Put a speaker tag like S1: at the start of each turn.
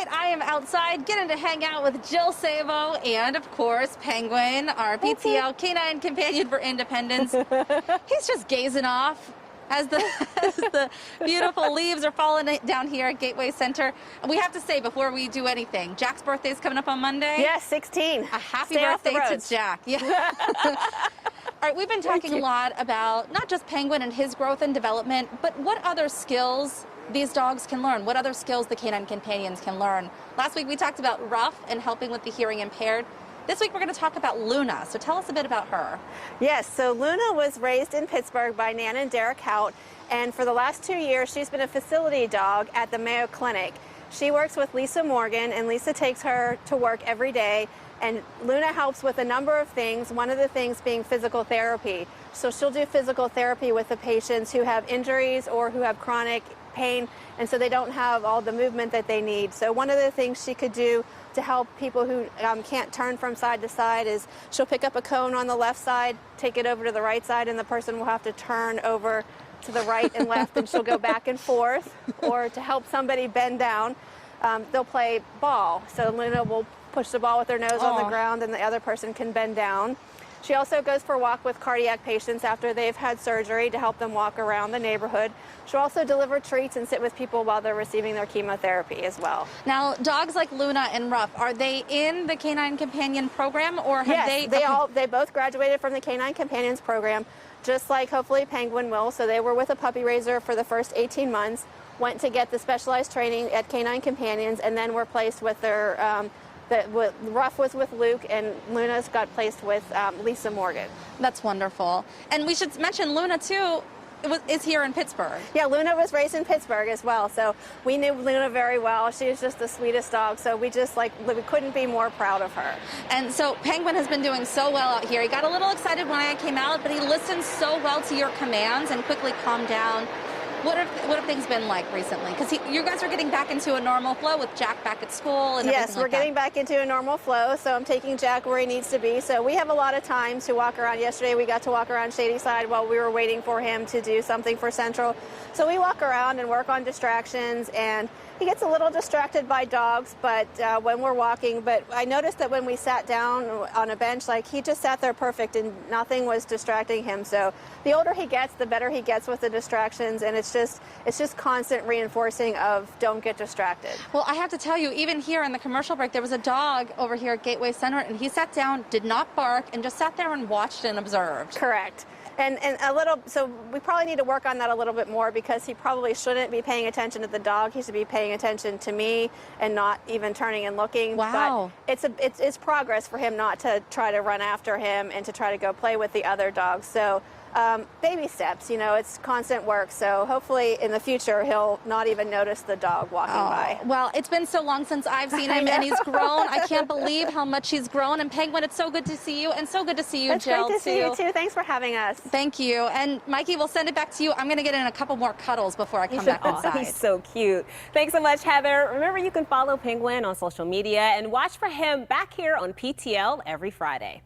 S1: right, I am outside getting to hang out with Jill Savo and, of course, Penguin, our PTL Canine Companion for Independence. He's just gazing off as the beautiful leaves are falling down here at Gateway Center. And we have to say before we do anything, Jack's birthday is coming up on Monday.
S2: Yes, 16.
S1: A happy
S2: Stay
S1: birthday to Jack. Yeah. All right, we've been talking a lot about not just Penguin and his growth and development, but what other skills these dogs can learn, what other skills the canine companions can learn. Last week we talked about Ruff and helping with the hearing impaired. This week we're going to talk about Luna, so tell us a bit about her.
S2: Yes, so Luna was raised in Pittsburgh by Nan and Derek Hout, and for the last 2 years she's been a facility dog at the Mayo Clinic. She works with Lisa Morgan, and Lisa takes her to work every day, and Luna helps with a number of things, one of the things being physical therapy. So she'll do physical therapy with the patients who have injuries or who have chronic pain, and so they don't have all the movement that they need. So one of the things she could do to help people who can't turn from side to side is she'll pick up a cone on the left side, take it over to the right side, and the person will have to turn over to the right and left, and she'll go back and forth. Or to help somebody bend down, they'll play ball. So Luna will push the ball with her nose on the ground, and the other person can bend down. She also goes for a walk with cardiac patients after they've had surgery to help them walk around the neighborhood. She'll also deliver treats and sit with people while they're receiving their chemotherapy as well.
S1: Now, dogs like Luna and Ruff, are they in the Canine Companion program, or have
S2: they both graduated from the Canine Companions program, just like hopefully Penguin will. So they were with a puppy raiser for the first 18 months, went to get the specialized training at Canine Companions, and then were placed with their Ruff was with Luke, and Luna's got placed with Lisa Morgan.
S1: That's wonderful. And we should mention Luna, too, is here in Pittsburgh.
S2: Yeah, Luna was raised in Pittsburgh as well, so we knew Luna very well. She is just the sweetest dog, so we couldn't be more proud of her.
S1: And so Penguin has been doing so well out here. He got a little excited when I came out, but he listened so well to your commands and quickly calmed down. What have things been like recently? Because you guys are getting back into a normal flow with Jack back at school and
S2: yes, we're getting back into a normal flow. So I'm taking Jack where he needs to be. So we have a lot of time to walk around. Yesterday we got to walk around Shadyside while we were waiting for him to do something for Central. So we walk around and work on distractions, and he gets a little distracted by dogs, but when we're walking. But I noticed that when we sat down on a bench, he just sat there perfect and nothing was distracting him. So the older he gets, the better he gets with the distractions, and it's just constant reinforcing of don't get distracted.
S1: Well, I have to tell you, even here in the commercial break, there was a dog over here at Gateway Center, and he sat down, did not bark, and just sat there and watched and observed.
S2: Correct. So we probably need to work on that a little bit more, because he probably shouldn't be paying attention to the dog. He should be paying attention to me and not even turning and looking.
S1: Wow.
S2: But it's progress for him not to try to run after him and to try to go play with the other dogs. So baby steps, it's constant work. So hopefully in the future he'll not even notice the dog walking by.
S1: Well, it's been so long since I've seen him, and he's grown. I can't believe how much he's grown. And Penguin, it's so good to see you, and so good to see you, Jill.
S2: It's great to see you too. Thanks for having us.
S1: Thank you. And Mikey, we'll send it back to you. I'm going to get in a couple more cuddles before I come back inside.
S3: He's so cute. Thanks so much, Heather. Remember, you can follow Penguin on social media and watch for him back here on PTL every Friday.